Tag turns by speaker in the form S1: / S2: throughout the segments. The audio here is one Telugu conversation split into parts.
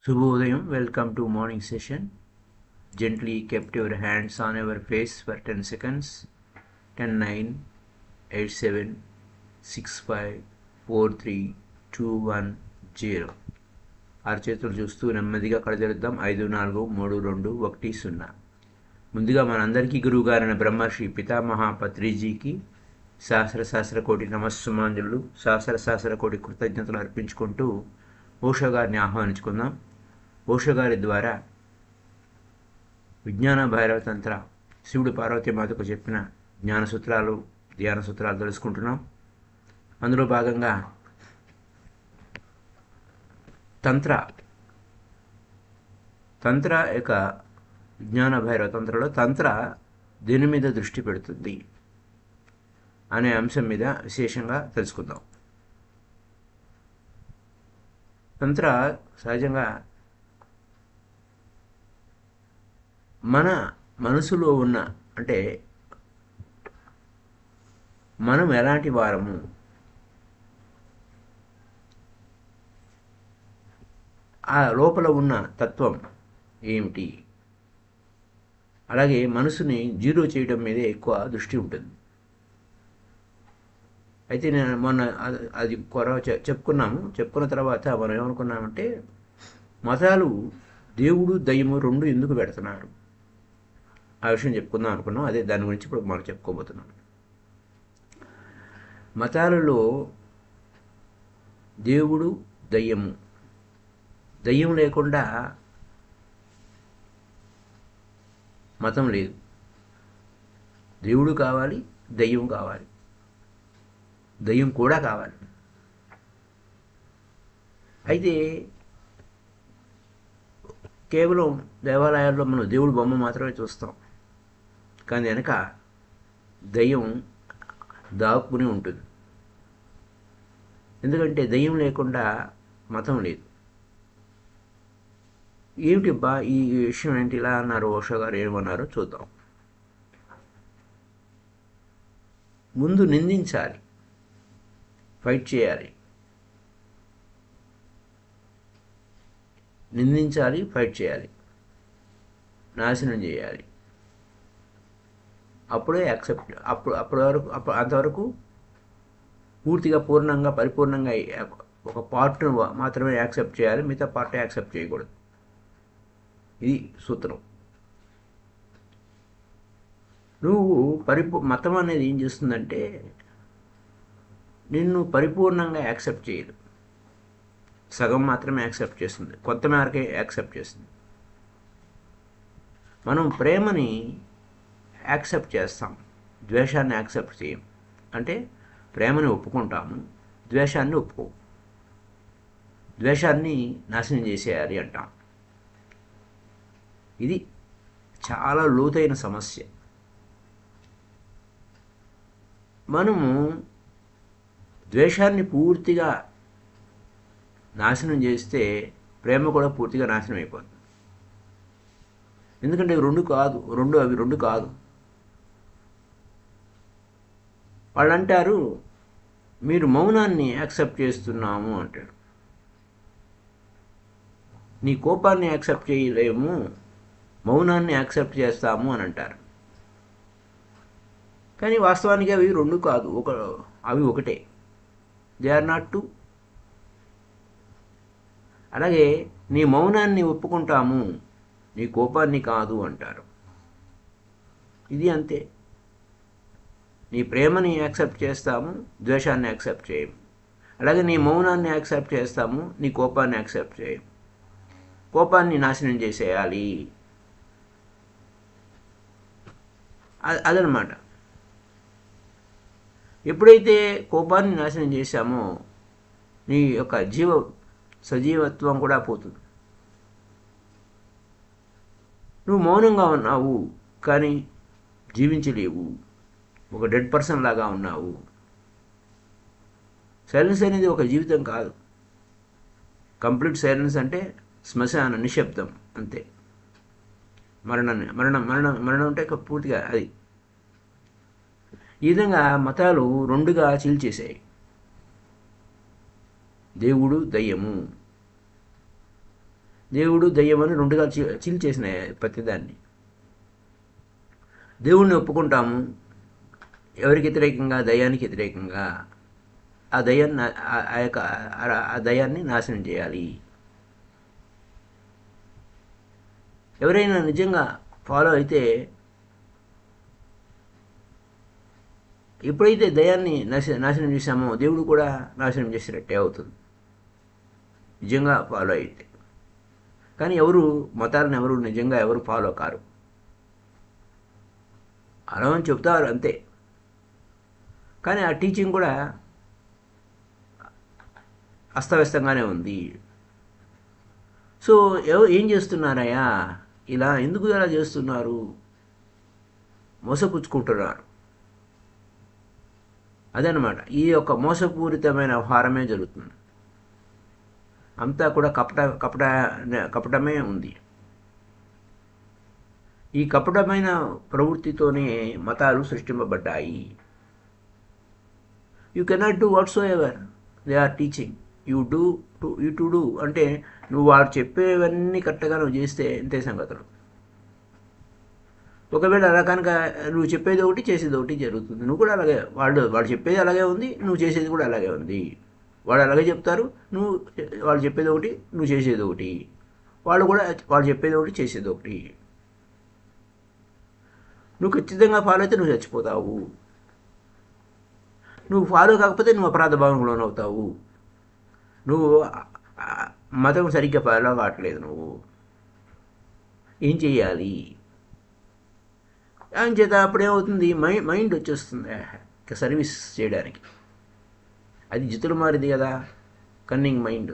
S1: Shubhodayam, welcome to morning session. Gently kept your hands on your face for 10 seconds. 10, 9, 8, 7, 6, 5, 4, 3, 2, 1, 0. అరచేతులు చూస్తూ నెమ్మదిగా కడజరుద్దాం. 5, 4, 3, 2, 1, 0. ముందుగా మనందరికీ గురువుగారైన బ్రహ్మర్షి పితామహ పత్రిజీకి సహస్ర కోటి నమస్సుమాంజలు, సహస్ర కోటి కృతజ్ఞతలు అర్పించుకుంటూ ఓషో గారిని ఆహ్వానించుకుందాం. ఓషో గారి ద్వారా విజ్ఞాన భైరవ తంత్ర శివుడు పార్వతీమాతకు చెప్పిన జ్ఞాన సూత్రాలు, ధ్యాన సూత్రాలు తెలుసుకుంటున్నాం. అందులో భాగంగా తంత్ర యొక్క విజ్ఞాన భైరవ తంత్రలో తంత్ర దేని మీద దృష్టి పెడుతుంది అనే అంశం మీద విశేషంగా తెలుసుకుందాం. తంత్ర సహజంగా మన మనసులో ఉన్న, అంటే మనం ఎలాంటి వారము, ఆ లోపల ఉన్న తత్వం ఏమిటి, అలాగే మనసుని జీరో చేయడం మీదే ఎక్కువ దృష్టి ఉంటుంది. అయితే నేను మొన్న అది చెప్పుకున్న తర్వాత మనం ఏమనుకున్నామంటే, మతాలు దేవుడు దయ్యము రెండు ఎందుకు పెడుతున్నారు ఆ విషయం చెప్పుకుందాం అనుకున్నాం. అదే దాని గురించి ఇప్పుడు మనం చెప్పుకోబోతున్నాం. మతాలలో దేవుడు దయ్యం లేకుండా మతం లేదు. దేవుడు కావాలి, దెయ్యం కావాలి, దెయ్యం కూడా కావాలి. అయితే కేవలం దేవాలయాల్లో మనం దేవుడి బొమ్మ మాత్రమే చూస్తాం, కానీ వెనక దెయ్యం దాక్కుని ఉంటుంది. ఎందుకంటే దెయ్యం లేకుండా మతం లేదు. ఏమిటిబ్బా ఈ విషయం ఏంటి ఇలా అన్నారు ఓషో గారు, ఏమన్నారో చూద్దాం. ముందు నిందించాలి, ఫైట్ చేయాలి. నిందించాలి, ఫైట్ చేయాలి, నాశనం చేయాలి. అప్పుడే యాక్సెప్ట్, అంతవరకు పూర్తిగా పూర్ణంగా పరిపూర్ణంగా ఒక పార్ట్ను మాత్రమే యాక్సెప్ట్ చేయాలి, మిగతా పార్ట్ యాక్సెప్ట్ చేయకూడదు. ఇది సూత్రం. నువ్వు మతం అనేది ఏం చేస్తుందంటే నిన్ను పరిపూర్ణంగా యాక్సెప్ట్ చేయదు, సగం మాత్రమే యాక్సెప్ట్ చేస్తుంది, కొంత మేరకే యాక్సెప్ట్ చేస్తుంది. మనం ప్రేమని యాక్సెప్ట్ చేస్తాం, ద్వేషాన్ని యాక్సెప్ట్ చేయం. అంటే ప్రేమని ఒప్పుకుంటాము, ద్వేషాన్ని ఒప్పుకో. ద్వేషాన్ని నాశనం చేసేయాలి అంటాం. ఇది చాలా లోతైన సమస్య. మనము ద్వేషాన్ని పూర్తిగా నాశనం చేస్తే ప్రేమ కూడా పూర్తిగా నాశనం అయిపోతుంది. ఎందుకంటే అవి రెండు కాదు. వాళ్ళు అంటారు మీరు మౌనాన్ని యాక్సెప్ట్ చేస్తున్నాము అంటారు. నీ కోపాన్ని యాక్సెప్ట్ చేయలేము, మౌనాన్ని యాక్సెప్ట్ చేస్తాము అని అంటారు. కానీ వాస్తవానికి అవి రెండు కాదు, అవి ఒకటే. They are not two. అలాగే నీ మౌనాన్ని ఒప్పుకుంటాము, నీ కోపాన్ని కాదు అంటారు. ఇది అంతే. నీ ప్రేమని యాక్సెప్ట్ చేస్తాము, ద్వేషాన్ని యాక్సెప్ట్ చేయము. అలాగే నీ మౌనాన్ని యాక్సెప్ట్ చేస్తాము, నీ కోపాన్ని యాక్సెప్ట్ చేయము. కోపాన్ని నాశనం చేసేయాలి, అదనమాట. ఎప్పుడైతే కోపాన్ని నాశనం చేశామో నీ యొక్క సజీవత్వం కూడా పోతుంది. నువ్వు మౌనంగా ఉన్నావు కానీ జీవించలేవు, ఒక డెడ్ పర్సన్ లాగా ఉన్నావు. సైలెన్స్ అనేది ఒక జీవితం కాదు. కంప్లీట్ సైలెన్స్ అంటే శ్మశాన నిశ్శబ్దం అంతే. మరణం అంటే పూర్తిగా అది. ఈ విధంగా మతాలు రెండుగా చీల్చేశాయి, దేవుడు దయ్యము. దేవుడు దయ్యమని రెండుగా చీల్చేసినాయి ప్రతిదాన్ని. దేవుణ్ణి ఒప్పుకుంటాము ఎవరికి వ్యతిరేకంగా? దయ్యానికి వ్యతిరేకంగా. ఆ దయ్యాన్ని నాశనం చేయాలి. ఎవరైనా నిజంగా ఫాలో అయితే, ఎప్పుడైతే దయ్యాన్ని నాశనం చేశామో దేవుడు కూడా నాశనం చేసినట్టే అవుతుంది, నిజంగా ఫాలో అయితే. కానీ మతాలను ఎవరు నిజంగా ఫాలో కారు. అలా అని చెప్తారు అంతే. కానీ ఆ టీచింగ్ కూడా అస్తవ్యస్తంగానే ఉంది. సో ఏం చేస్తున్నారయ్యా, ఎందుకు ఇలా చేస్తున్నారు? మోసపుచ్చుకుంటున్నారు. అదనమాట. ఈ యొక్క మోసపూరితమైన వ్యవహారమే జరుగుతుంది. అంతా కూడా కపటమే ఉంది. ఈ కపటమైన ప్రవృత్తితోనే మతాలు సృష్టింపబడ్డాయి. You cannot do whatsoever they are teaching you to do. అంటే నువ్వు వాడు చెప్పేవన్నీ కరెక్ట్గా నువ్వు చేస్తే ఇంతే సంగతులు. ఒకవేళ అలా కనుక నువ్వు చెప్పేది ఒకటి చేసేది ఒకటి జరుగుతుంది. నువ్వు కూడా అలాగే, వాడు చెప్పేది అలాగే ఉంది, నువ్వు చేసేది కూడా అలాగే ఉంది. వాడు అలాగే చెప్తారు, వాళ్ళు చెప్పేది ఒకటి, నువ్వు చేసేది ఒకటి. వాళ్ళు చెప్పేది ఒకటి, చేసేది ఒకటి. నువ్వు ఖచ్చితంగా ఫాలో అయితే నువ్వు చచ్చిపోతావు. నువ్వు ఫాలో కాకపోతే నువ్వు అపరాధ భావనకు లోనవుతావు. నువ్వు మతం సరిగ్గా ఫాలో కావట్లేదు. నువ్వు ఏం చెయ్యాలి? అని చేత అప్పుడేమవుతుంది, మైండ్ వచ్చేస్తుంది ఇక సర్వీస్ చేయడానికి. అది జితులు మారింది కదా, కన్నింగ్ మైండ్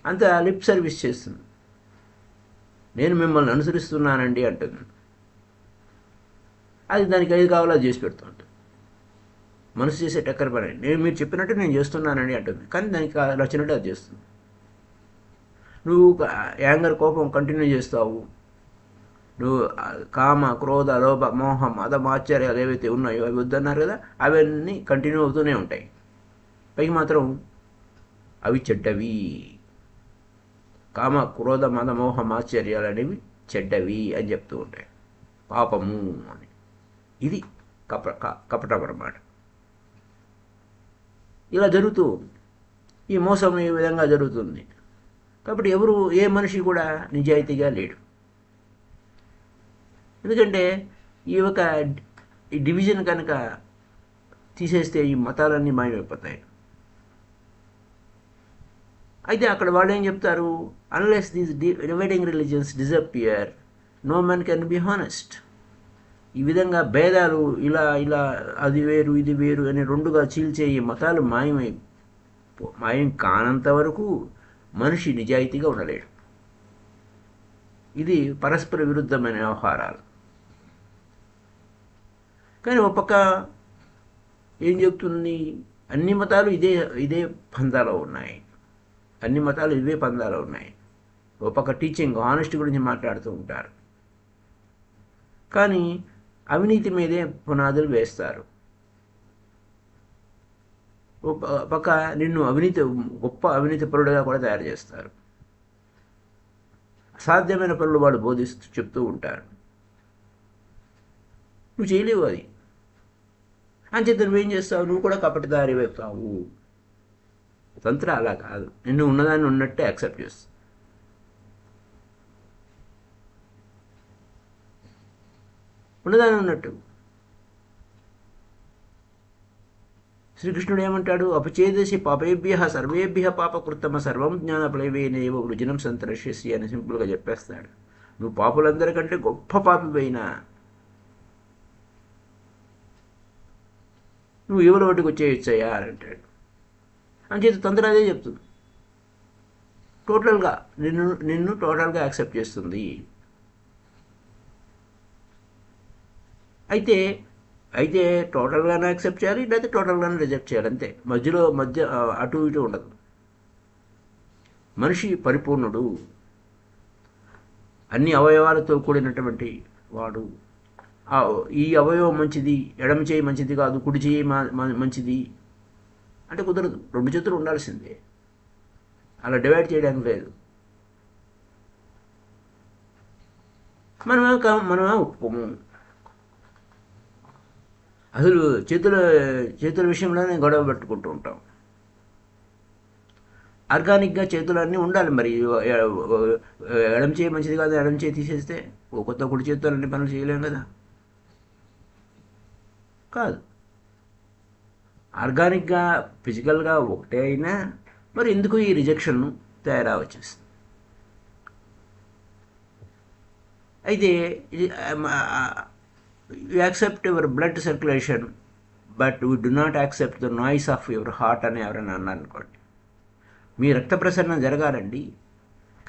S1: అంతా లిప్ సర్వీస్ చేస్తుంది. నేను మిమ్మల్ని అనుసరిస్తున్నానండి అంటుంది. అది దానికి ఏది కావాలో అది చేసి పెడుతుంది. మనసు చేసే టక్కర పని. మీరు చెప్పినట్టు నేను చేస్తున్నానని అంటుంది, కానీ దానికి నచ్చినట్టు అది చేస్తుంది. నువ్వు యాంగర్, కోపం కంటిన్యూ చేస్తావు, నువ్వు కామ, క్రోధ, లోభ, మోహం, మదం, ఆశ్చర్యాలు ఏవైతే ఉన్నాయో అవి వద్దన్నారు కదా, అవన్నీ కంటిన్యూ అవుతూనే ఉంటాయి. పైకి మాత్రం అవి చెడ్డవి. కామ, క్రోధ, మద, మోహం, ఆశ్చర్యాలు అనేవి చెడ్డవి అని చెప్తూ ఉంటాయి, పాపము అని. ఇది కపటం అన్నమాట. ఇలా జరుగుతూ ఈ మోసం ఈ విధంగా జరుగుతుంది. కాబట్టి ఏ మనిషి కూడా నిజాయితీగా లేడు. ఎందుకంటే ఈ ఒక డివిజన్ కనుక తీసేస్తే ఈ మతాలన్నీ మాయమైపోతాయి. అయితే అక్కడ వాళ్ళు ఏం చెప్తారు, unless these dividing religions disappear no man can be honest. ఈ విధంగా భేదాలు ఇలా అది వేరు ఇది వేరు అని రెండుగా చీల్చే ఈ మతాలు మాయం కానంత వరకు మనిషి నిజాయితీగా ఉండలేడు. ఇది పరస్పర విరుద్ధమైన వ్యవహారాలు. కానీ ఒక పక్క ఏం చెప్తుంది, అన్ని మతాలు ఇదే పందాలో ఉన్నాయి, అన్ని మతాలు ఇవే పందాలో ఉన్నాయి. ఒక పక్క టీచింగ్ ఆనెస్టీ గురించి మాట్లాడుతూ ఉంటారు, కానీ అవినీతి మీదే పునాదులు వేస్తారు. పక్క నిన్ను గొప్ప అవినీతి పరుడుగా కూడా తయారు చేస్తారు. అసాధ్యమైన పనులు వాడు బోధిస్తూ చెప్తూ ఉంటారు, నువ్వు చేయలేవు అది. అంచేత నువ్వేం చేస్తావు, నువ్వు కూడా కపటిదారి వేస్తావు. తంత్ర అలా కాదు, నిన్ను ఉన్నదాన్ని ఉన్నట్టే యాక్సెప్ట్ చేస్తావు. ఉన్నదాన్ని ఉన్నట్టు. శ్రీకృష్ణుడు ఏమంటాడు, అపచేదసి పాపేభ్య సర్వేభ్య పాపకృత్తమ సర్వం జ్ఞానప్లవేనేవ వృజనం సంతరష్యసి అని సింపుల్గా చెప్పేస్తాడు. నువ్వు పాపులందరికంటే గొప్ప పాపివైనా నువ్వు ఎవరి ఒకటికి వచ్చేయచ్చయ్యా అని అంటాడు. అంచేత తంత్ర అదే చెప్తుంది, టోటల్గా నిన్ను టోటల్గా యాక్సెప్ట్ చేస్తుంది. అయితే టోటల్గానే యాక్సెప్ట్ చేయాలి, లేకపోతే టోటల్గానే రిజెక్ట్ చేయాలి, అంతే. మధ్య అటు ఇటు ఉండదు. మనిషి పరిపూర్ణుడు, అన్ని అవయవాలతో కూడినటువంటి వాడు. ఈ అవయవం మంచిది, ఎడమ చేయి మంచిది కాదు, కుడి చేయి మంచిది అంటే కుదరదు. రెండు చేతులు ఉండాల్సిందే, అలా డివైడ్ చేయడానికి లేదు. మనమే ఒప్పుకోము. అసలు చేతుల విషయంలోనే గొడవ పెట్టుకుంటూ ఉంటాం. ఆర్గానిక్గా చేతులన్నీ ఉండాలి. మరి ఎడమ చేయి మంచిది కాదు, ఎడమ చేయి తీసేస్తే కొత్త కుడి చేతులు అన్ని పనులు చేయలేం కదా, కాదు. ఆర్గానిక్గా ఫిజికల్గా ఒకటే అయినా మరి ఎందుకు ఈ రిజెక్షన్ తయారా వచ్చేస్తుంది. అయితే you accept your blood circulation but we do not accept the noise of your heart అని ఎవరైనా అన్నారు అనుకోండి, మీ రక్త ప్రసరణ జరగాలండి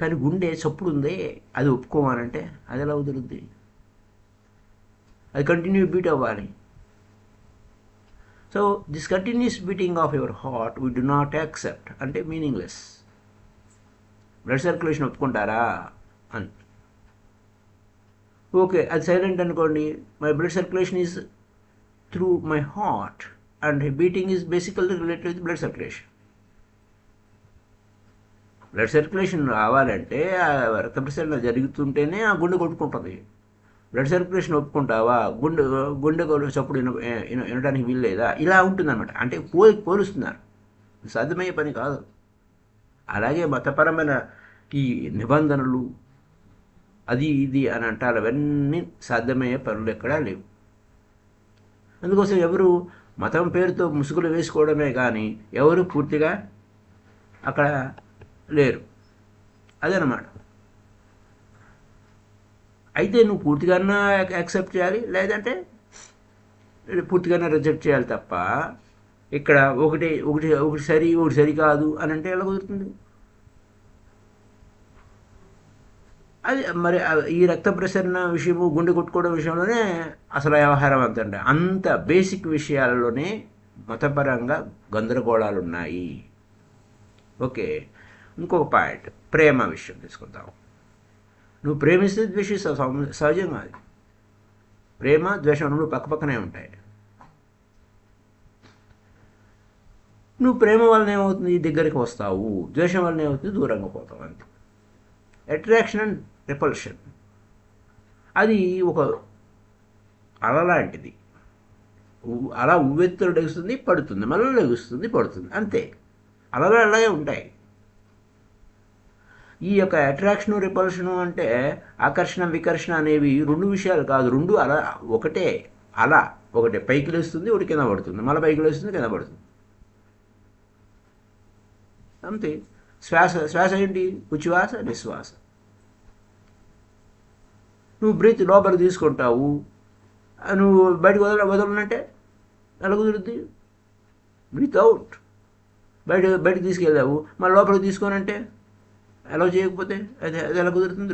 S1: కానీ గుండె చప్పుడు ఉందే అది ఒప్పుకోవాలంటే అది ఎలా కుదురుద్ది? అది కంటిన్యూ బీట్ అవ్వాలి. So this continuous beating of your heart we do not accept అంటే మీనింగ్లెస్. బ్లడ్ సర్క్యులేషన్ ఒప్పుకుంటారా అని, ఓకే అది సైలెంట్ అనుకోండి, my blood circulation is through my heart and beating is basically related with blood circulation. Blood circulation రావాలంటే ఆ రక్త ప్రసరణ జరుగుతుంటేనే ఆ గుండె కొట్టుకుంటుంది. బ్లడ్ సర్క్యులేషన్ ఒప్పుకుంటావా, గుండె చప్పుడు వినడానికి వీల్లేదా, ఇలా ఉంటుందన్నమాట. అంటే పోలుస్తున్నారు, సాధ్యమయ్యే పని కాదు. అలాగే మతపరమైన ఈ నిబంధనలు అది ఇది అని అంటారు, అవన్నీ సాధ్యమయ్యే పనులు ఎక్కడా లేవు. అందుకోసం ఎవరు మతం పేరుతో ముసుగులు వేసుకోవడమే కానీ ఎవరు పూర్తిగా అక్కడ లేరు. అదనమాట. అయితే నువ్వు పూర్తిగానే యాక్సెప్ట్ చేయాలి, లేదంటే పూర్తిగానే రిజెక్ట్ చేయాలి తప్ప ఇక్కడ ఒకటి ఒకటి ఒకటి సరి ఒకటి సరి కాదు అని అంటే ఎలా కుదురుతుంది? అది మరి ఈ రక్త ప్రసరణ విషయము, గుండె కొట్టుకోవడం విషయంలోనే అసలు వ్యవహారం అంతండి. అంత బేసిక్ విషయాలలోనే మతపరంగా గందరగోళాలు ఉన్నాయి. ఓకే, ఇంకొక పాయింట్, ప్రేమ విషయం తీసుకుందాం. నువ్వు ప్రేమిస్తే ద్వేషిస్తావు, సహజంగా. అది ప్రేమ ద్వేషం రెండు పక్కపక్కనే ఉంటాయి. నువ్వు ప్రేమ వలన ఏమవుతుంది? దగ్గరికి వస్తావు. ద్వేషం వలన ఏమవుతుంది? దూరంగా పోతావు. అంతే. అట్రాక్షన్ అండ్ రిపల్షన్ అది ఒక అల లాంటిది. అలా ఉవ్వెత్తులు లెగుస్తుంది, పడుతుంది, మళ్ళీ లెగుస్తుంది, పడుతుంది, అంతే. అలలు అలాగే ఉంటాయి. ఈ యొక్క అట్రాక్షను రిపల్షను అంటే ఆకర్షణ వికర్షణ అనేవి రెండు విషయాలు కాదు, రెండు అలా ఒకటే. అలా ఒకటే పైకి లేస్తుంది, ఒకటి కింద పడుతుంది, మళ్ళీ పైకి లేస్తుంది, కింద పడుతుంది, అంతే. శ్వాస ఏంటి? ఉచ్ఛ్వాస నిశ్వాస. నువ్వు బ్రీత్ లోపలికి తీసుకుంటావు, నువ్వు బయటకు వదలనంటే ఎలా కుదురుద్ది? Breath out. బయటకు తీసుకెళ్ళావు, మళ్ళీ లోపలికి తీసుకోనంటే ఎలా చేయకపోతే అది ఎలా కుదురుతుంది?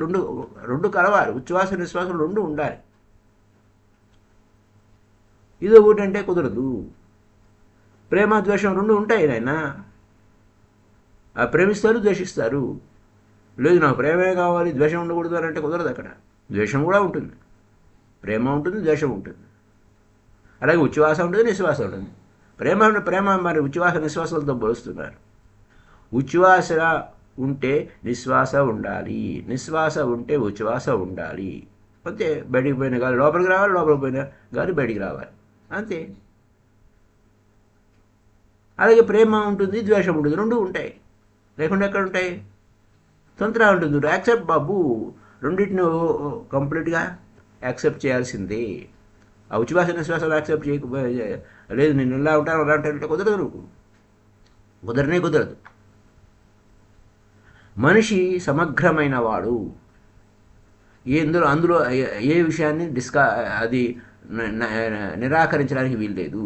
S1: రెండు కలవాలి. ఉచ్ఛ్వాస నిశ్వాసం రెండు ఉండాలి. ఇది ఒకటి అంటే కుదరదు. ప్రేమ ద్వేషం రెండు ఉంటాయి నాయన. ప్రేమిస్తారు, ద్వేషిస్తారు. లేదు నాకు ప్రేమే కావాలి, ద్వేషం ఉండకూడదు అని అంటే కుదరదు. అక్కడ ద్వేషం కూడా ఉంటుంది, ప్రేమ ఉంటుంది, ద్వేషం ఉంటుంది. అలాగే ఉచ్ఛ్వాస ఉంటుంది, నిశ్వాస ఉంటుంది. ప్రేమ మరి ఉచ్ఛ్వాస నిశ్వాసాలతో పోలుస్తున్నారు. ఉచ్ఛ్వాస ఉంటే నిశ్వాస ఉండాలి, నిశ్వాస ఉంటే ఉచ్ఛ్వాస ఉండాలి, అంతే. బయటికి పోయిన గాలి లోపలికి రావాలి, లోపలికి పోయిన గాలి బయటికి రావాలి, అంతే. అలాగే ప్రేమ ఉంటుంది, ద్వేషం ఉంటుంది, రెండు ఉంటాయి. లేకుండా ఎక్కడ ఉంటాయి? తంత్ర ఉంటుంది. యాక్సెప్ట్ బాబు, రెండింటిని కంప్లీట్గా యాక్సెప్ట్ చేయాల్సిందే. ఆ ఉచ్ఛ్వాస నిశ్వాసాలు యాక్సెప్ట్ చేయకపోతే, లేదు నేను ఇలా ఉంటాను అలా ఉంటానంటే కుదరదు. నువ్వు కుదరదు. మనిషి సమగ్రమైన వాడు. అందులో ఏ విషయాన్ని అది నిరాకరించడానికి వీల్లేదు.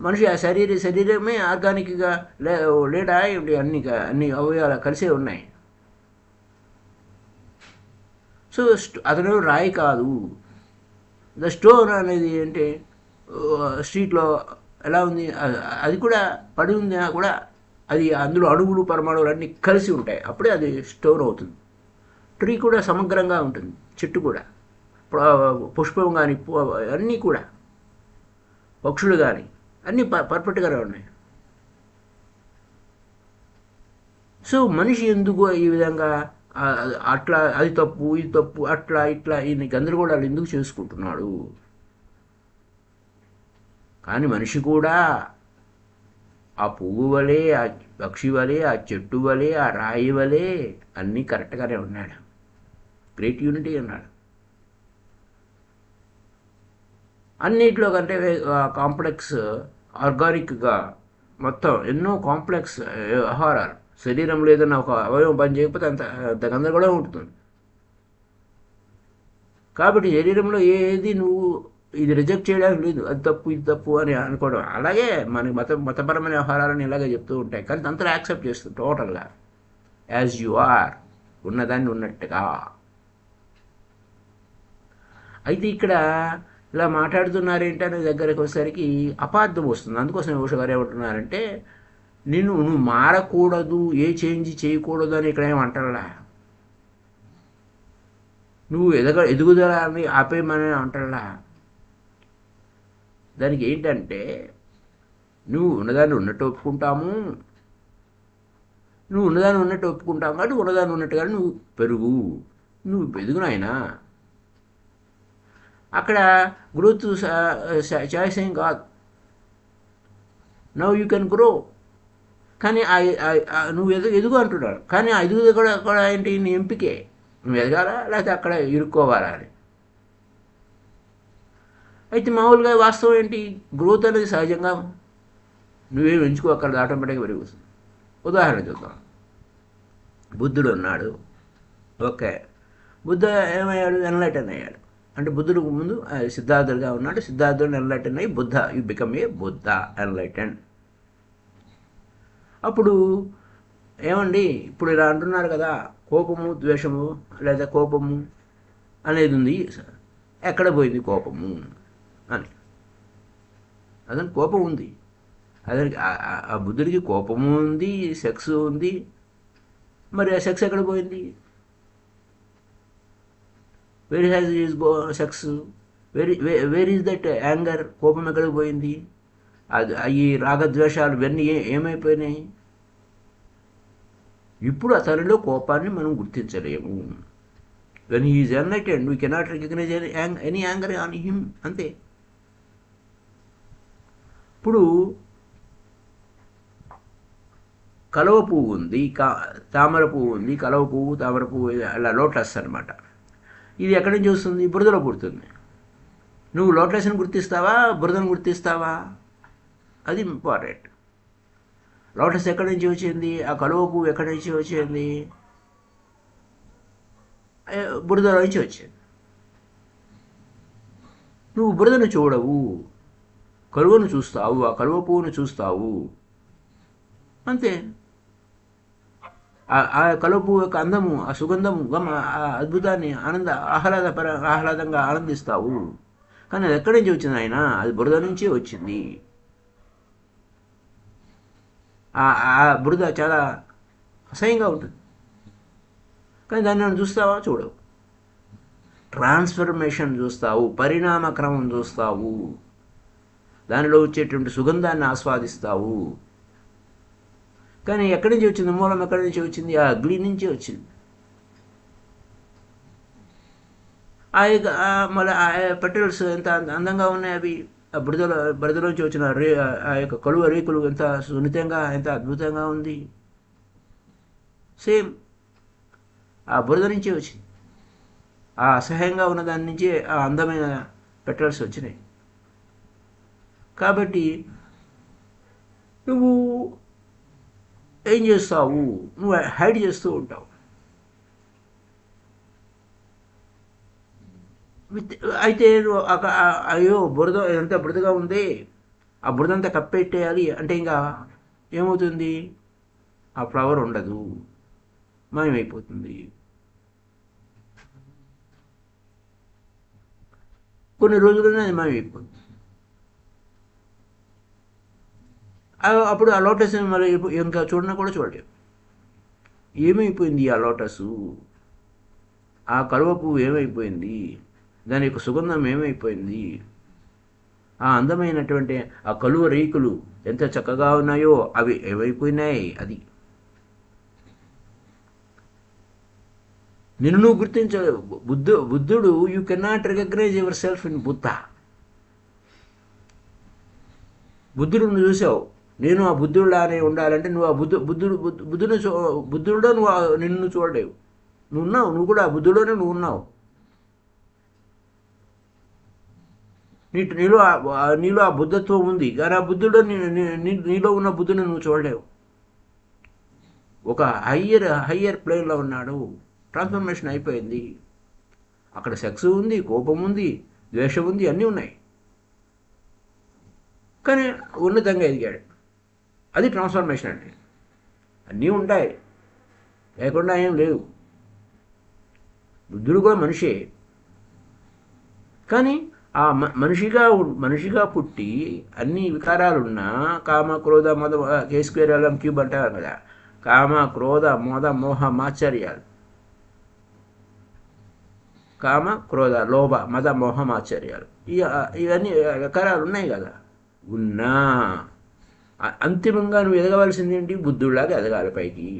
S1: మనిషి ఆ శరీరమే ఆర్గానిక్గా లేడా ఏమిటి? అన్ని అవయవాలు కలిసే ఉన్నాయి. సో అతను రాయి కాదు. ద స్టోన్ అనేది అంటే స్ట్రీట్లో ఎలా ఉంది, అది కూడా పడి ఉంది కూడా, అది అందులో అణువులు పరమాణువులు అన్నీ కలిసి ఉంటాయి, అప్పుడే అది స్టోన్ అవుతుంది. ట్రీ కూడా సమగ్రంగా ఉంటుంది, చెట్టు కూడా, పుష్పం కానీ అన్నీ కూడా, పక్షులు కానీ అన్నీ పర్ఫెక్ట్గానే ఉన్నాయి. సో మనిషి ఎందుకు ఈ విధంగా అట్లా అది తప్పు ఇది తప్పు అట్లా ఇట్లా ఈయన గందరగోళాలు ఎందుకు చేసుకుంటున్నాడు? కానీ మనిషి కూడా ఆ పువ్వు వలె, ఆ పక్షి వలె, ఆ చెట్టు వలె, ఆ రాయి వలె అన్నీ కరెక్ట్గానే ఉన్నాడు. గ్రేట్ యూనిటీ అన్నాడు. అన్నిట్లో కంటే కాంప్లెక్స్ ఆర్గానిక్గా మొత్తం ఎన్నో కాంప్లెక్స్ వ్యవహారాలు. శరీరం లేదన్న ఒక అవయవం పని చేయకపోతే అంత గందరగోళం ఉంటుంది. కాబట్టి శరీరంలో ఏది నువ్వు ఇది రిజెక్ట్ చేయడానికి లేదు, అది తప్పు ఇది తప్పు అని అనుకోవడం. అలాగే మనకి మతపరమైన వ్యవహారాలను ఇలాగే చెప్తూ ఉంటాయి, కానీ అంతా యాక్సెప్ట్ చేస్తుంది టోటల్గా, యాజ్ యు ఆర్, ఉన్నదాన్ని ఉన్నట్టుగా. అయితే ఇక్కడ ఇలా మాట్లాడుతున్నారేంటి అనే దగ్గరకు వచ్చేసరికి అపార్థం వస్తుంది. అందుకోసం ఉష గారు ఏమంటున్నారంటే, నువ్వు మారకూడదు, ఏ చేంజ్ చేయకూడదు అని ఇక్కడ ఏమంటారా, నువ్వు ఎదుగుదల అని ఆపేయమని అంటారా. దానికి ఏంటంటే, నువ్వు ఉన్నదాన్ని ఉన్నట్టు ఒప్పుకుంటాము, కాబట్టి ఉన్నదాన్ని ఉన్నట్టుగా నువ్వు పెరుగు, నువ్వు ఎదుగునాయనా. అక్కడ గ్రోత్ చాయిస్ ఏం కాదు. నవ్ యూ కెన్ గ్రో, కానీ నువ్వు ఎదుగు అంటున్నాడు. కానీ ఆ ఎదుగు కూడా ఏంటి? నీ ఎంపికే, నువ్వు ఎదగాలా లేకపోతే అక్కడ ఇరుక్కోవాలా అని. అయితే మామూలుగా వాస్తవం ఏంటి? గ్రోత్ అనేది సహజంగా నువ్వేం ఎంచుకో, అక్కడ ఆటోమేటిక్గా పెరుగుతుంది. ఉదాహరణ చూద్దాం. బుద్ధుడు ఉన్నాడు, ఓకే, బుద్ధ ఏమయ్యాడు? ఎన్లైటన్ అయ్యాడు. అంటే బుద్ధుడికి ముందు సిద్ధార్థుడుగా ఉన్నాడు. సిద్ధార్థుడు ఎన్లైటన్ అయ్యి Buddha, you become a Buddha, enlighten. అప్పుడు ఏమండి, ఇప్పుడు ఇలా అంటున్నారు కదా, కోపము ద్వేషము లేదా కోపము అనేది ఉంది, ఎక్కడ పోయింది కోపము అని. అతని కోపం ఉంది, అతనికి ఆ బుద్ధుడికి కోపము ఉంది, సెక్స్ ఉంది. మరి ఆ సెక్స్ ఎక్కడ పోయింది? Where has is sex? Where is that anger? కోపం ఎక్కడికి పోయింది? అది ఈ రాగద్వేషాలు ఇవన్నీ ఏమైపోయినాయి? ఇప్పుడు అతనిలో కోపాన్ని మనం గుర్తించలేము. When he is enlightened we cannot recognize any anger on him, అంతే. ఇప్పుడు కలువ పువ్వు ఉంది, తామర పువ్వు ఉంది, కలువ పువ్వు, తామర పువ్వు, అలా లోటస్ అనమాట. ఇది ఎక్కడి నుంచి వస్తుంది? బురదలో పుడుతుంది. నువ్వు లోటస్ని గుర్తిస్తావా, బురదను గుర్తిస్తావా? అది ఇంపార్టెంట్. లోటస్ ఎక్కడి నుంచి వచ్చింది? ఆ కలువ పువ్వు ఎక్కడి నుంచి వచ్చింది? బురదలో నుంచి వచ్చింది. నువ్వు బురదను చూడవు, కలువను చూస్తావు, ఆ కలువ పువ్వును చూస్తావు, అంతే. ఆ కలువ పువ్వు యొక్క అందము, ఆ సుగంధము, ఆ అద్భుతాన్ని ఆహ్లాదంగా ఆనందిస్తావు. కానీ అది ఎక్కడి నుంచి వచ్చింది ఆయన? అది బురద నుంచే వచ్చింది. ఆ బురద చాలా అసహ్యంగా ఉంటుంది, కానీ దాన్ని మనం చూస్తావా? చూడవు. ట్రాన్స్ఫర్మేషన్ చూస్తావు, పరిణామ క్రమం చూస్తావు, దానిలో వచ్చేటువంటి సుగంధాన్ని ఆస్వాదిస్తావు. కానీ ఎక్కడి నుంచి వచ్చింది? మూలం ఎక్కడి నుంచి వచ్చింది? ఆ అగ్ని నుంచి వచ్చింది. మళ్ళీ ఆ పెట్రోల్స్ ఎంత అందంగా ఉన్నాయి అవి. ఆ బురదలోంచి వచ్చిన ఆ యొక్క కలువ రేకులు ఎంత సున్నితంగా, ఎంత అద్భుతంగా ఉంది. సేమ్ ఆ బురద నుంచే వచ్చింది. ఆ అసహ్యంగా ఉన్న దాని నుంచే ఆ అందమైన పెట్రోల్స్ వచ్చినాయి. కాబట్టి నువ్వు ఏం చేస్తావు? నువ్వు హైడ్ చేస్తూ ఉంటావు. అయితే అయ్యో బురద ఎంత బురదగా ఉంది, ఆ బురదంతా కప్పెట్టేయాలి అంటే ఇంకా ఏమవుతుంది? ఆ ఫ్లవర్ ఉండదు, మాయమైపోతుంది. కొన్ని రోజుల్లోనే అది మాయమైపోతుంది. అప్పుడు ఆ లోటస్ మళ్ళీ ఇంకా చూడనా కూడా చూడలేవు. ఏమైపోయింది ఆ లోటసు? ఆ కలువ పువ్వు ఏమైపోయింది? దాని యొక్క సుగంధం ఏమైపోయింది? ఆ అందమైనటువంటి ఆ కలువ రేకులు ఎంత చక్కగా ఉన్నాయో అవి ఏమైపోయినాయి? అది నిన్ను నువ్వు గుర్తించలేవు. బుద్ధుడు you cannot recognise yourself in Buddha. బుద్ధుడు చూసావు, నేను ఆ బుద్ధుడిలానే ఉండాలంటే నువ్వు ఆ బుద్ధుడిలో నువ్వు నిన్ను చూడలేవు. నువ్వు ఉన్నావు, నువ్వు కూడా ఆ బుద్ధుడిలోనే నువ్వు ఉన్నావు. నీలో ఆ బుద్ధత్వం ఉంది, కానీ ఆ బుద్ధుడు నీలో ఉన్న బుద్ధుని నువ్వు చూడలేవు. ఒక హయ్యర్ ప్లేన్లో ఉన్నాడు. ట్రాన్స్ఫర్మేషన్ అయిపోయింది. అక్కడ సెక్స్ ఉంది, కోపం ఉంది, ద్వేషం ఉంది, అన్నీ ఉన్నాయి, కానీ ఉన్నతంగా ఎదిగాడు. అది ట్రాన్స్ఫర్మేషన్ అంటే. అన్నీ ఉంటాయి, లేకుండా ఏం లేవు. బుద్ధుడు కూడా మనిషే, కానీ ఆ మనిషిగా పుట్టి అన్ని వికారాలున్నా కామ క్రోధ మద K²L3 అంటారు కదా. కామ క్రోధ మద మోహ మాచర్యాలు, కామ క్రోధ లోభ మద మోహ మాచర్యాలు, ఇవన్నీ వికారాలు ఉన్నాయి కదా. ఉన్నా అంతిమంగా నువ్వు ఎదగవలసింది ఏంటి? బుద్ధుడిలాగా ఎదగాలి పైకి.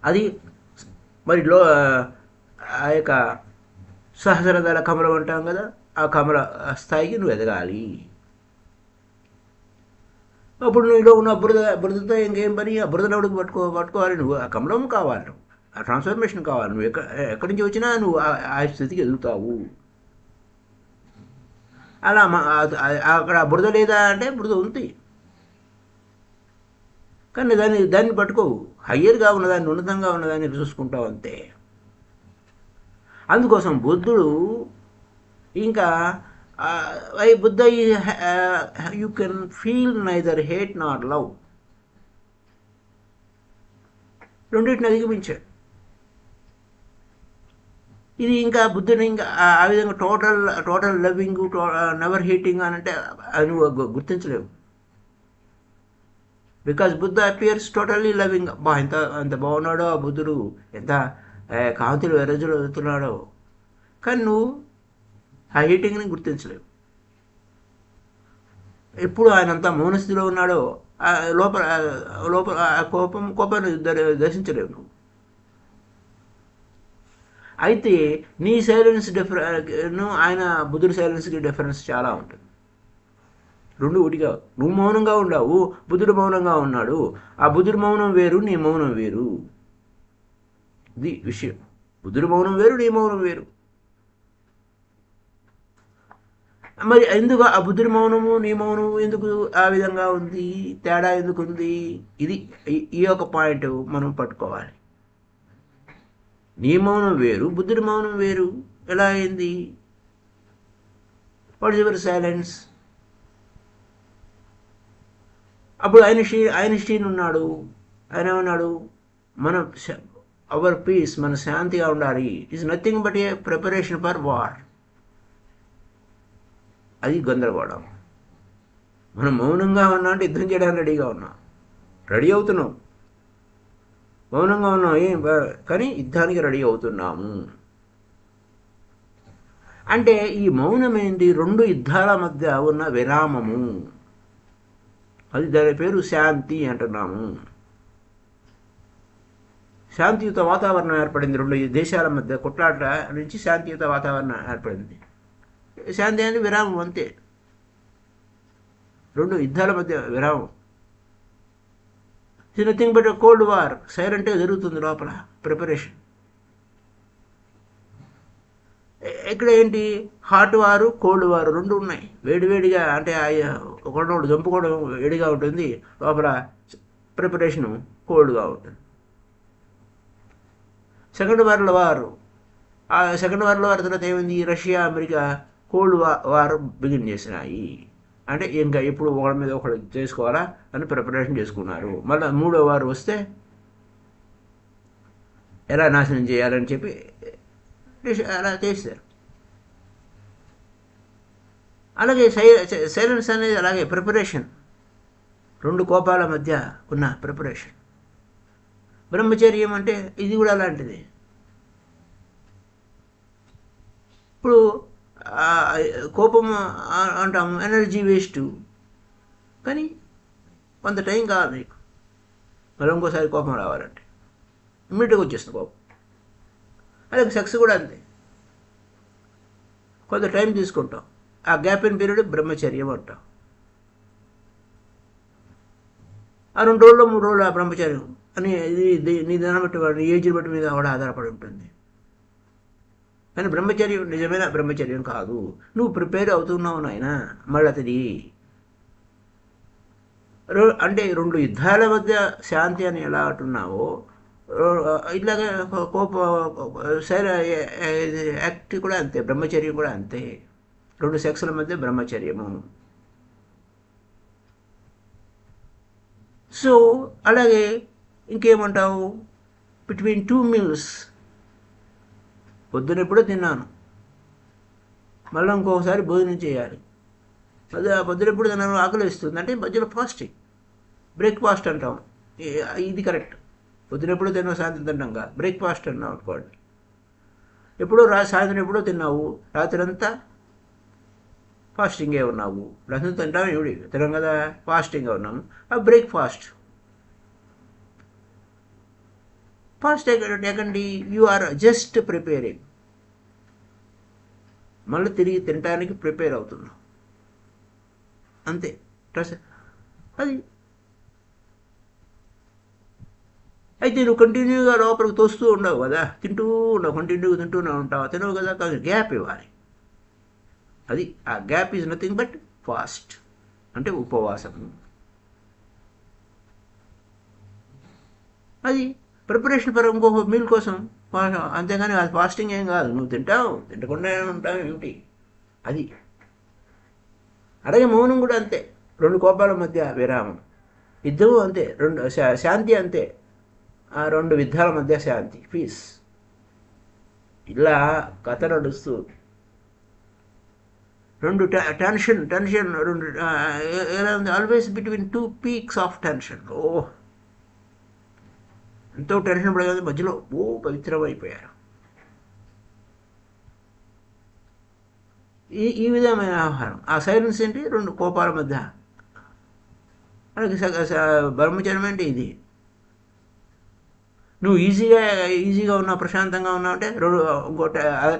S1: అది మరి ఆ యొక్క సహస్రదళ కమలం అంటాం కదా, ఆ కమల స్థాయికి నువ్వు ఎదగాలి. అప్పుడు నీలో ఉన్న బురదతో ఇంకేం పని? ఆ బురదలోడికి పట్టుకోవాలి. నువ్వు ఆ కమలం కావాలి, నువ్వు ఆ ట్రాన్స్ఫర్మేషన్ కావాలి. నువ్వు ఎక్కడి నుంచి వచ్చినా నువ్వు ఆ స్థితికి ఎదుగుతావు. అలా అక్కడ బురద లేదా అంటే బురద ఉంది. కానీ దాన్ని పట్టుకోవు. హయ్యర్గా ఉన్నదాన్ని, ఉన్నతంగా ఉన్నదాన్ని చూసుకుంటావు అంతే. అందుకోసం బుద్ధుడు ఇంకా Buddha you can feel neither hate not love, రెండింటిని అధిగమించాడు. ఇది ఇంకా బుద్ధుని ఇంకా ఆ విధంగా టోటల్ లవింగ్, నెవర్ హేటింగ్ అని అంటే అది నువ్వు గుర్తించలేవు. Because Buddha appears totally loving. ఎంత బాగున్నాడో ఆ బుద్ధుడు, ఎంత కాంతులు వెరజులు అవుతున్నాడో, కానీ నువ్వు ఆ హీటింగ్ని గుర్తించలేవు. ఎప్పుడు ఆయన అంతా మౌనస్థితిలో ఉన్నాడో లోపల ఆ కోపాన్ని దర్శించలేవు నువ్వు. అయితే నీ సైలెన్స్ ఆయన బుద్ధుడి సైలెన్స్కి డిఫరెన్స్ చాలా ఉంటుంది. రెండు ఒకటిగా. నువ్వు మౌనంగా ఉన్నావు, బుద్ధుడు మౌనంగా ఉన్నాడు. ఆ బుద్ధుడి మౌనం వేరు, నీ మౌనం వేరు. ఇది విషయం. బుద్ధుడి మౌనం వేరు, నీ మౌనం వేరు. మరి ఎందుకు ఆ బుద్ధుడి మౌనము నీ మౌనము ఎందుకు ఆ విధంగా ఉంది, తేడా ఎందుకు ఉంది? ఇది ఈ యొక్క పాయింట్ మనం పట్టుకోవాలి. నీ మౌనం వేరు, బుద్ధుడి మౌనం వేరు. ఎలా అయింది? What is your silence? అప్పుడు ఐన్స్టీన్ ఉన్నాడు. ఆయన ఏమన్నాడు? అవర్ పీస్, మన శాంతిగా ఉండాలి, is nothing but A preparation for war. అది గందరగోళం. మనం మౌనంగా ఉన్నా అంటే యుద్ధం చేయడానికి రెడీ అవుతున్నాం. మౌనంగా ఉన్నాం కానీ యుద్ధానికి రెడీ అవుతున్నాము. అంటే ఈ మౌనం ఏంటి? రెండు యుద్ధాల మధ్య ఉన్న విరామము. అది దాని పేరు శాంతి అంటున్నాము. శాంతియుత వాతావరణం ఏర్పడింది. రెండు దేశాల మధ్య కొట్లాట నుంచి శాంతియుత వాతావరణం ఏర్పడింది. శాంతి అనేది విరామం అంతే. రెండు యుద్ధాల మధ్య విరామం. It's nothing but cold war. సైలెంట్గా జరుగుతుంది లోపల ప్రిపరేషన్. ఇక్కడ ఏంటి? హాట్ వారు, కోల్డ్ వారు రెండు ఉన్నాయి. వేడివేడిగా అంటే ఒకటి చంపుకోవడం వేడిగా ఉంటుంది, లోపల ప్రిపరేషను కోల్డ్గా ఉంటుంది. Second world war. ఆ సెకండ్ వరల్డ్ వార్ తర్వాత ఏమైంది? Russia, America cold war begin చేసినాయి. అంటే ఇంకా ఎప్పుడు ఒకరి మీద ఒకటి చేసుకోవాలా అని ప్రిపరేషన్ చేసుకున్నారు. మళ్ళీ మూడో వారు వస్తే ఎలా నాశనం చేయాలని చెప్పి అలా చేశారు. అలాగే సైలెన్స్ అనేది అలాగే ప్రిపరేషన్. రెండు కోపాల మధ్య ఉన్న ప్రిపరేషన్. బ్రహ్మచర్యం అంటే ఇది కూడా అలాంటిది. ఇప్పుడు కోపం అంటాము, ఎనర్జీ వేస్ట్, కానీ కొంత టైం కావాలి నీకు. మళ్ళీ ఇంకోసారి కోపం రావాలంటే ఇమ్మీడియట్గా వచ్చేస్తుంది కోపం. అలాగే సెక్స్ కూడా అంతే, కొంత టైం తీసుకుంటాం. ఆ గ్యాప్ ఇన్ పీరియడ్ బ్రహ్మచర్యం అంటాం. ఆ 2 రోజులు 3 రోజులు ఆ బ్రహ్మచర్యం అని నీ దాన్ని బట్టి నీ ఏజ్ని బట్టి మీద కూడా ఆధారపడి ఉంటుంది. కానీ బ్రహ్మచర్యం నిజమైన బ్రహ్మచర్యం కాదు. నువ్వు ప్రిపేర్ అవుతున్నావు నాయన. మళ్ళీ అది అంటే రెండు యుద్ధాల మధ్య శాంతి అని ఎలా అంటున్నావో ఇట్లాగే యాక్ట్ కూడా అంతే, బ్రహ్మచర్యం కూడా అంతే. రెండు సెక్స్ల మధ్య బ్రహ్మచర్యము. సో అలాగే ఇంకేమంటావు? Between 2 meals. పొద్దున ఎప్పుడో తిన్నాను, మళ్ళీ ఇంకొకసారి భోజనం చేయాలి. అదే పొద్దున ఎప్పుడు తిన్నాను, ఆకలి వేస్తుంది అంటే మధ్యలో ఫాస్టింగ్, బ్రేక్ఫాస్ట్ అంటాం. ఇది కరెక్ట్. పొద్దున ఎప్పుడో తిన్నావు, సాయంత్రం తింటాం కాదు, బ్రేక్ఫాస్ట్ అన్నావు అనుకోండి. ఎప్పుడో సాయంత్రం ఎప్పుడో తిన్నావు, రాత్రి అంతా ఫాస్టింగే ఉన్నావు. రాత్రి తింటాం ఏమిటి, తినాం కదా, ఫాస్టింగ్గా ఉన్నాము. ఆ బ్రేక్ఫాస్ట్. ఫాస్ట్ ఎక్కండి, యు ఆర్ జస్ట్ ప్రిపేరింగ్. మళ్ళీ తిరిగి తినడానికి ప్రిపేర్ అవుతున్నావు అంతే. అది అయితే నువ్వు కంటిన్యూగా లోపలికి తోస్తూ ఉండవు కదా, తింటూ ఉండవు, కంటిన్యూగా తింటూనే ఉంటావు, తినవు కదా, కానీ గ్యాప్ ఇవ్వాలి. అది ఆ gap is nothing but fast, అంటే ఉపవాసము. అది ప్రిపరేషన్ ఫర్ ఇంకో మీల్ కోసం, అంతేగాని అది ఫాస్టింగ్ ఏం కాదు. నువ్వు తింటావు, తింటకుండా ఉంటావు ఏమిటి అది. అలాగే మౌనం కూడా అంతే, రెండు కోపాల మధ్య విరామం. యుద్ధము అంతే, రెండు శాంతి అంతే, ఆ రెండు యుద్ధాల మధ్య శాంతి, పీస్. ఇలా కథ నడుస్తూ రెండు టెన్షన్ రెండు ఎలా ఉంది, always between two peaks of tension. ఎంతో టెన్షన్ పడేది, మధ్యలో పవిత్రమైపోయారు. ఈ విధమైన వ్యవహారం. ఆ సైలెన్స్ ఏంటి, రెండు కోపాల మధ్య. అలాగే బ్రహ్మచర్యం అంటే ఇది. నువ్వు ఈజీగా ఉన్నావు, ప్రశాంతంగా ఉన్నావు అంటే ఇంకో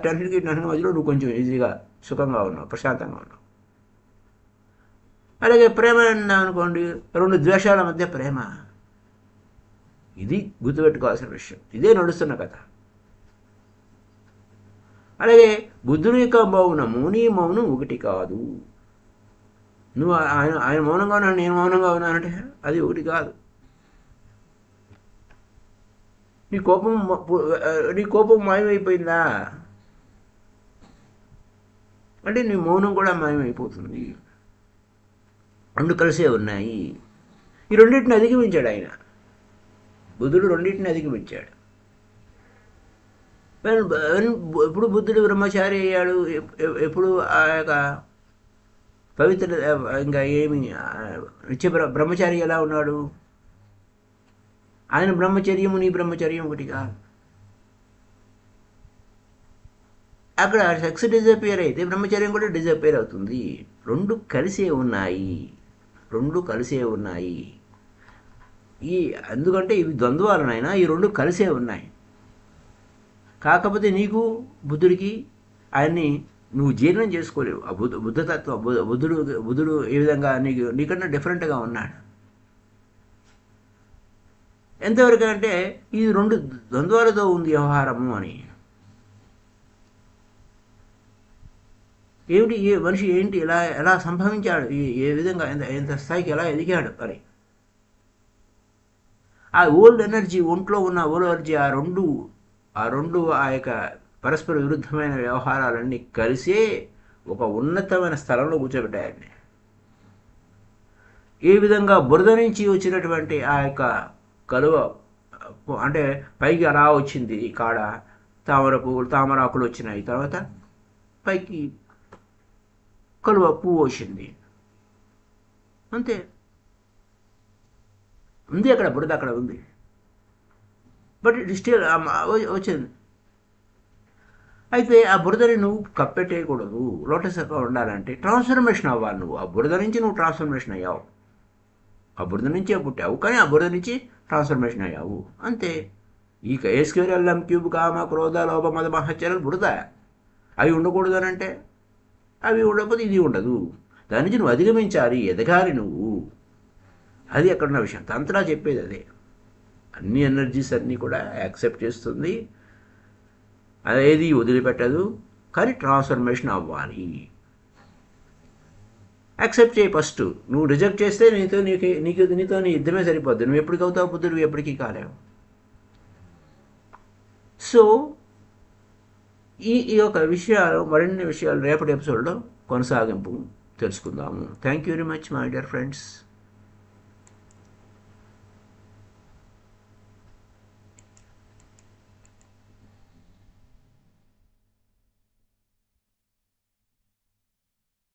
S1: టెన్షన్కి మధ్యలో నువ్వు కొంచెం ఈజీగా సుఖంగా ఉన్నావు, ప్రశాంతంగా ఉన్నావు. అలాగే ప్రేమ అనుకోండి, రెండు ద్వేషాల మధ్య ప్రేమ. ఇది గుర్తుపెట్టుకోవాల్సిన విషయం. ఇదే నడుస్తున్న కథ. అలాగే బుద్ధుని యొక్క మౌనము నీ మౌనం ఒకటి కాదు. నువ్వు ఆయన మౌనంగా ఉన్నాను, నేను మౌనంగా ఉన్నానంటే అది ఒకటి కాదు. నీ కోపం మాయమైపోయిందా అంటే నీ మౌనం కూడా మాయమైపోతుంది. రెండు కలిసే ఉన్నాయి. ఈ రెండింటిని అధిగమించాడు ఆయన. బుద్ధుడు రెండింటిని అధిగమించాడు. ఎప్పుడు బుద్ధుడు బ్రహ్మచారి అయ్యాడు, ఎప్పుడు ఆ యొక్క పవిత్ర ఇంకా ఏమి నిత్య బ్రహ్మచారి ఎలా ఉన్నాడు. ఆయన బ్రహ్మచర్యము నీ బ్రహ్మచర్యం ఒకటి కాదు. అక్కడ సెక్స్ డిజపేర్ అయితే బ్రహ్మచర్యం కూడా డిజపేర్ అవుతుంది. రెండు కలిసే ఉన్నాయి. ఎందుకంటే ఇవి ద్వంద్వాలనైనా ఈ రెండు కలిసే ఉన్నాయి. కాకపోతే నీకు బుద్ధుడికి ఆయన్ని నువ్వు జీర్ణం చేసుకోలేవు. ఆ బుద్ధతత్వం బుద్ధుడు ఏ విధంగా నీకన్నా డిఫరెంట్గా ఉన్నాడు. ఎంతవరకు అంటే ఇది రెండు ద్వంద్వాలతో ఉంది వ్యవహారము అని. ఏమిటి మనిషి ఏంటి ఎలా సంభవించాడు, ఏ విధంగా ఎంత స్థాయికి ఎలా ఎదిగాడు అని. ఆ ఓల్డ్ ఎనర్జీ, ఒంట్లో ఉన్న ఓల్డ్ ఎనర్జీ, ఆ రెండు ఆ యొక్క పరస్పర విరుద్ధమైన వ్యవహారాలన్నీ కలిసే ఒక ఉన్నతమైన స్థలంలో కూర్చోబెట్టాయండి. ఏ విధంగా బురద నుంచి వచ్చినటువంటి ఆ యొక్క కలువ అంటే పైకి అలా వచ్చింది, కాడ తామరాకులు వచ్చినాయి, తర్వాత పైకి కలువ పువ్వు వచ్చింది, అంతే ఉంది. అక్కడ బురద అక్కడ ఉంది, బట్ ఇట్ స్టిల్ వచ్చింది. అయితే ఆ బురదని నువ్వు కప్పెట్టేయకూడదు. లోటస్ ఉండాలంటే ట్రాన్స్ఫర్మేషన్ అవ్వాలి. నువ్వు ఆ బురద నుంచి నువ్వు ట్రాన్స్ఫర్మేషన్ అయ్యావు. ఆ బురద నుంచే పుట్టావు, కానీ ఆ బురద నుంచి ట్రాన్స్ఫర్మేషన్ అయ్యావు, అంతే. ఈ KSQLM3 కామ క్రోధ లోభ మద మహత్యాలు బురద. అవి ఉండకూడదు అని అంటే అవి ఉండకపోతే ఇది ఉండదు. దాని నుంచి నువ్వు అధిగమించాలి, ఎదగాలి నువ్వు. అది అక్కడున్న విషయం. తంత్రా చెప్పేది అదే. అన్ని ఎనర్జీస్ అన్నీ కూడా యాక్సెప్ట్ చేస్తుంది, అదేది వదిలిపెట్టదు, కానీ ట్రాన్స్ఫర్మేషన్ అవ్వాలి. యాక్సెప్ట్ చేయి ఫస్ట్. నువ్వు రిజెక్ట్ చేస్తే నీతో నీ యుద్ధమే సరిపోద్ది. నువ్వు ఎప్పటికి అవుతావు బుద్ధుడు, ఎప్పటికీ కాలేవు. సో ఈ యొక్క విషయాలు, మరిన్ని విషయాలు రేపటి ఎపిసోడ్లో కొనసాగింపు తెలుసుకుందాము. Thank you very much my dear friends.